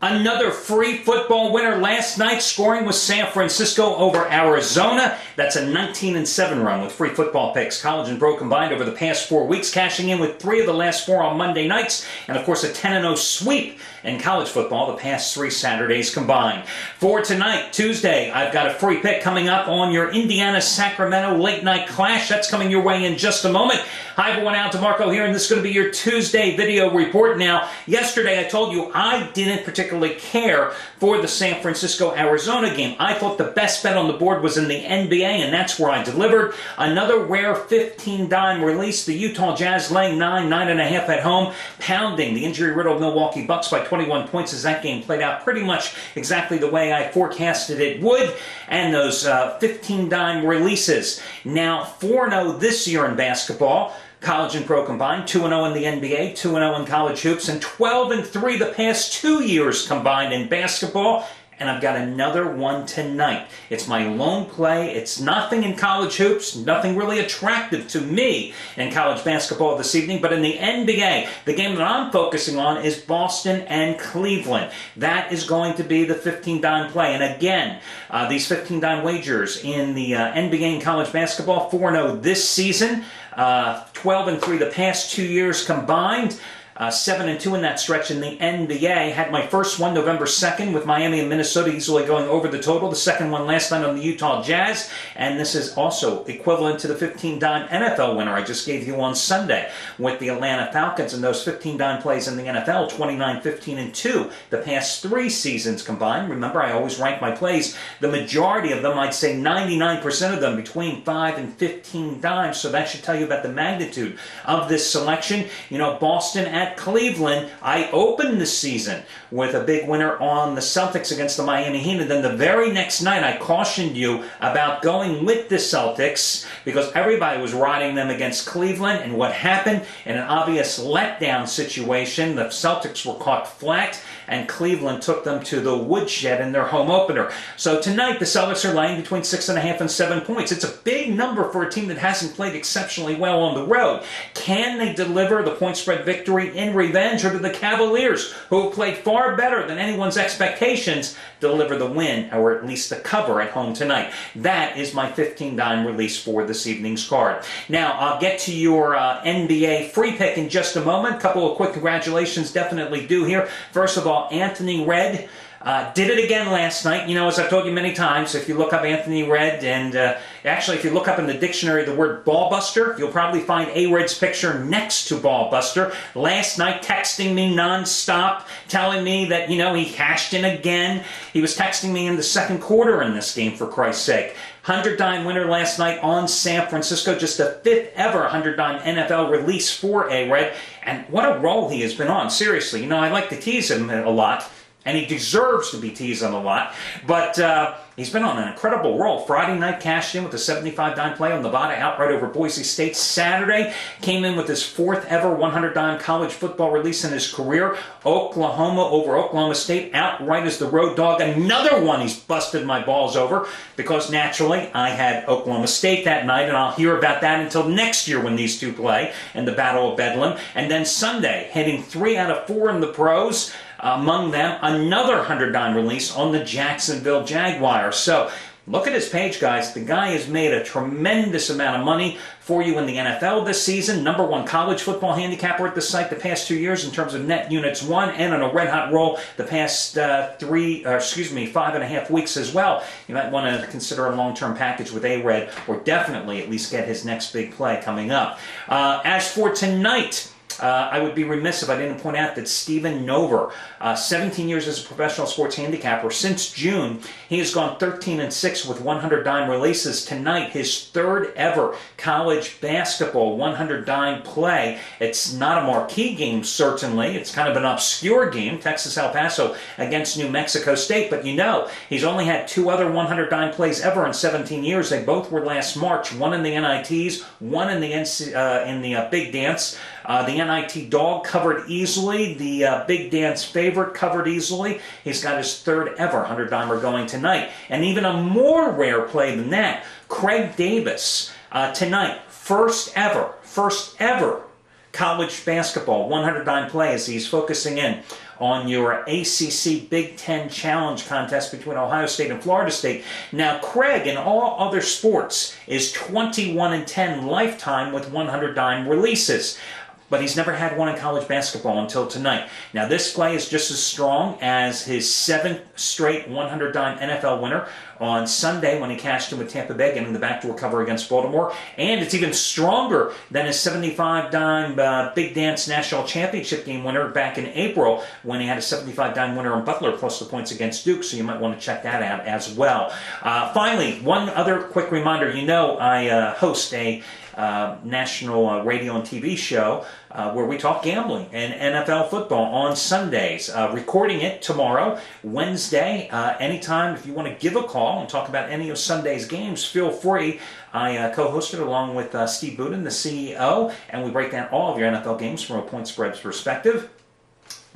Another free football winner last night, scoring with San Francisco over Arizona. That's a 19-7 run with free football picks. College and pro combined over the past 4 weeks, cashing in with 3 of the last 4 on Monday nights, and of course a 10-0 sweep in college football the past 3 Saturdays combined. For tonight, Tuesday, I've got a free pick coming up on your Indiana-Sacramento late night clash. That's coming your way in just a moment. Hi everyone, Al DeMarco here, and this is going to be your Tuesday video report. Now, yesterday I told you I didn't particularly care for the San Francisco-Arizona game. I thought the best bet on the board was in the NBA, and that's where I delivered. Another rare 15-dime release. The Utah Jazz laying 9.5 at home, pounding the injury-riddled Milwaukee Bucks by 21 points as that game played out pretty much exactly the way I forecasted it would. And those 15-dime releases. Now, 4-0 this year in basketball. College and pro combined, 2-0 in the NBA, 2-0 in college hoops, and 12-3 the past 2 years combined in basketball. And I've got another one tonight. It's my lone play. It's nothing in college hoops, nothing really attractive to me in college basketball this evening. But in the NBA, the game that I'm focusing on is Boston and Cleveland. That is going to be the 15-dime play. And again, these 15-dime wagers in the NBA and college basketball, 4-0 this season, 12-3 the past 2 years combined. 7-2 in that stretch in the NBA. Had my first one November 2nd with Miami and Minnesota easily going over the total. The second one last night on the Utah Jazz. And this is also equivalent to the 15-dime NFL winner I just gave you on Sunday with the Atlanta Falcons and those 15-dime plays in the NFL, 29-15-2 the past 3 seasons combined. Remember, I always rank my plays. The majority of them, I'd say 99% of them, between 5 and 15 dimes. So that should tell you about the magnitude of this selection. You know, Boston at Cleveland, I opened the season with a big winner on the Celtics against the Miami Heat, and then the very next night I cautioned you about going with the Celtics because everybody was riding them against Cleveland, and what happened in an obvious letdown situation, the Celtics were caught flat and Cleveland took them to the woodshed in their home opener. So tonight the Celtics are laying between 6.5 and 7 points. It's a big number for a team that hasn't played exceptionally well on the road. Can they deliver the point spread victory in revenge, or do the Cavaliers, who have played far better than anyone's expectations, deliver the win, or at least the cover at home tonight? That is my 15-dime release for this evening's card. Now, I'll get to your NBA free pick in just a moment. A couple of quick congratulations definitely due here. First of all, Anthony Redd did it again last night. You know, as I've told you many times, if you look up Anthony Redd, and actually if you look up in the dictionary the word ball buster, you'll probably find A-Red's picture next to ball buster. Last night texting me nonstop, telling me that, you know, he cashed in again. He was texting me in the second quarter in this game, for Christ's sake. 100-dime winner last night on San Francisco, just the 5th ever 100-dime NFL release for A-Red, and what a roll he has been on, seriously. You know, I like to tease him a lot, and he deserves to be teased on a lot, but he's been on an incredible roll. Friday night cashed in with a 75-dime play on Nevada outright over Boise State. Saturday came in with his 4th ever 100-dime college football release in his career. Oklahoma over Oklahoma State outright as the road dog. Another one he's busted my balls over because naturally I had Oklahoma State that night, and I'll hear about that until next year when these two play in the Battle of Bedlam. And then Sunday, hitting 3 out of 4 in the pros. Among them, another 100-dime release on the Jacksonville Jaguars. So, look at his page, guys. The guy has made a tremendous amount of money for you in the NFL this season. #1 college football handicapper at the site the past 2 years in terms of net units won, and on a red-hot roll the past 5.5 weeks as well. You might want to consider a long-term package with A-Red, or definitely at least get his next big play coming up. As for tonight, I would be remiss if I didn't point out that Stephen Nover, 17 years as a professional sports handicapper, since June, he has gone 13-6 with 100-dime releases. Tonight, his 3rd ever college basketball 100-dime play. It's not a marquee game, certainly. It's kind of an obscure game, Texas El Paso against New Mexico State. But you know, he's only had 2 other 100-dime plays ever in 17 years. They both were last March, one in the NITs, one in the Big Dance. The NIT dog covered easily. The Big Dance favorite covered easily. He's got his 3rd ever 100-dimer going tonight. And even a more rare play than that, Craig Davis tonight, first ever college basketball, 100-dime play as he's focusing in on your ACC Big Ten Challenge contest between Ohio State and Florida State. Now, Craig, in all other sports, is 21-10 lifetime with 100-dime releases. But he's never had one in college basketball until tonight. Now, this play is just as strong as his 7th straight 100-dime NFL winner on Sunday when he cashed in with Tampa Bay, getting the backdoor cover against Baltimore. And it's even stronger than his 75-dime Big Dance National Championship game winner back in April when he had a 75-dime winner on Butler plus the points against Duke. So you might want to check that out as well. Finally, one other quick reminder. You know I host a national radio and TV show where we talk gambling and NFL football on Sundays. Recording it tomorrow, Wednesday. Anytime if you want to give a call and talk about any of Sunday's games, feel free. I co-host it along with Steve Budin, the CEO, and we break down all of your NFL games from a point spread perspective.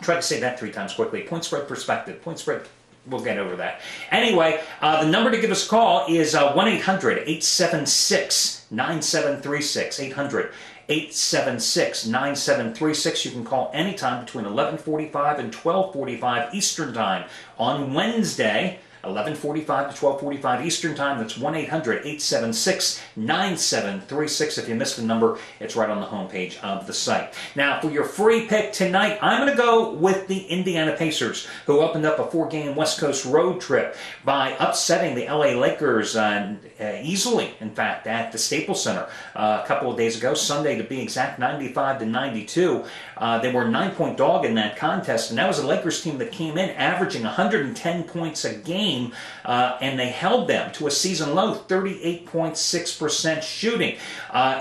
Try to say that 3 times quickly. Point spread perspective. Point spread. We'll get over that. Anyway, the number to give us a call is 1-800-876-9736. 800-876-9736. You can call anytime between 11:45 and 12:45 Eastern Time on Wednesday. 11:45 to 12:45 Eastern Time. That's 1-800-876-9736. If you missed the number, it's right on the homepage of the site. Now, for your free pick tonight, I'm going to go with the Indiana Pacers, who opened up a 4-game West Coast road trip by upsetting the LA Lakers easily, in fact, at the Staples Center a couple of days ago, Sunday to be exact, 95-92. They were a 9-point dog in that contest, and that was a Lakers team that came in averaging 110 points a game. And they held them to a season low 38.6% shooting.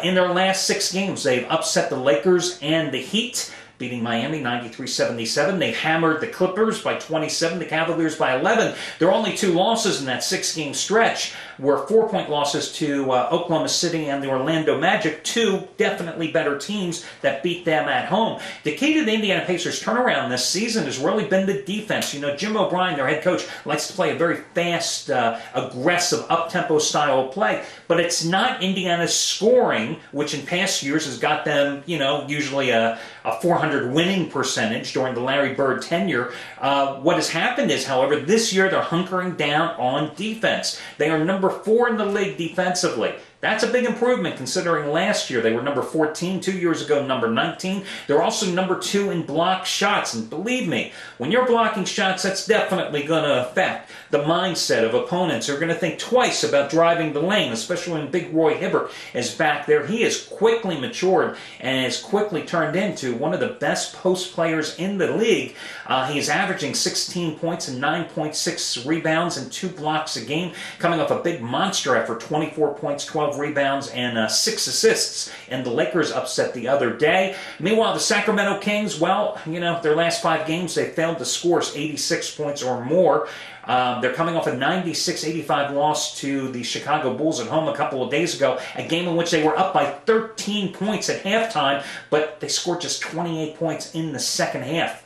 In their last 6 games, they've upset the Lakers and the Heat, beating Miami 93-77. They hammered the Clippers by 27, the Cavaliers by 11. Their only 2 losses in that 6-game stretch were 4-point losses to Oklahoma City and the Orlando Magic, 2 definitely better teams that beat them at home. The key to the Indiana Pacers' turnaround this season has really been the defense. You know, Jim O'Brien, their head coach, likes to play a very fast, aggressive, up-tempo style of play, but it's not Indiana's scoring, which in past years has got them, you know, usually a 400 winning percentage during the Larry Bird tenure. What has happened is, however, this year they're hunkering down on defense. They are number 4 in the league defensively. That's a big improvement considering last year they were number 14, 2 years ago number 19. They're also number 2 in block shots. And believe me, when you're blocking shots, that's definitely going to affect the mindset of opponents who are going to think twice about driving the lane, especially when Big Roy Hibbert is back there. He has quickly matured and has quickly turned into one of the best post players in the league. He is averaging 16 points and 9.6 rebounds and 2 blocks a game, coming off a big monster effort, 24 points, 12 rebounds, and 6 assists, and the Lakers upset the other day. Meanwhile, the Sacramento Kings, well, you know, their last 5 games, they failed to score 86 points or more. They're coming off a 96-85 loss to the Chicago Bulls at home a couple of days ago, a game in which they were up by 13 points at halftime, but they scored just 28 points in the second half.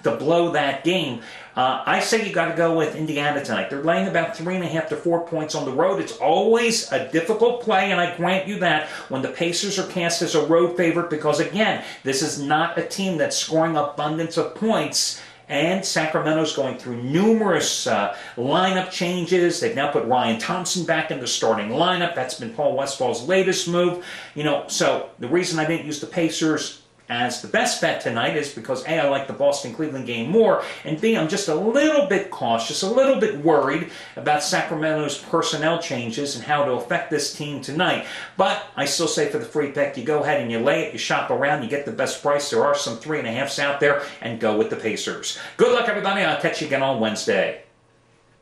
To blow that game. I say you got to go with Indiana tonight. They're laying about 3.5 to 4 points on the road. It's always a difficult play, and I grant you that, when the Pacers are cast as a road favorite, because again, this is not a team that's scoring abundance of points. And Sacramento's going through numerous lineup changes. They've now put Ryan Thompson back in the starting lineup. That's been Paul Westfall's latest move. You know, so the reason I didn't use the Pacers as the best bet tonight is because A, I like the Boston-Cleveland game more, and B, I'm just a little bit cautious, a little bit worried about Sacramento's personnel changes and how to affect this team tonight. But I still say for the free pick, you go ahead and you lay it, you shop around, you get the best price. There are some 3.5s out there, and go with the Pacers. Good luck, everybody. I'll catch you again on Wednesday.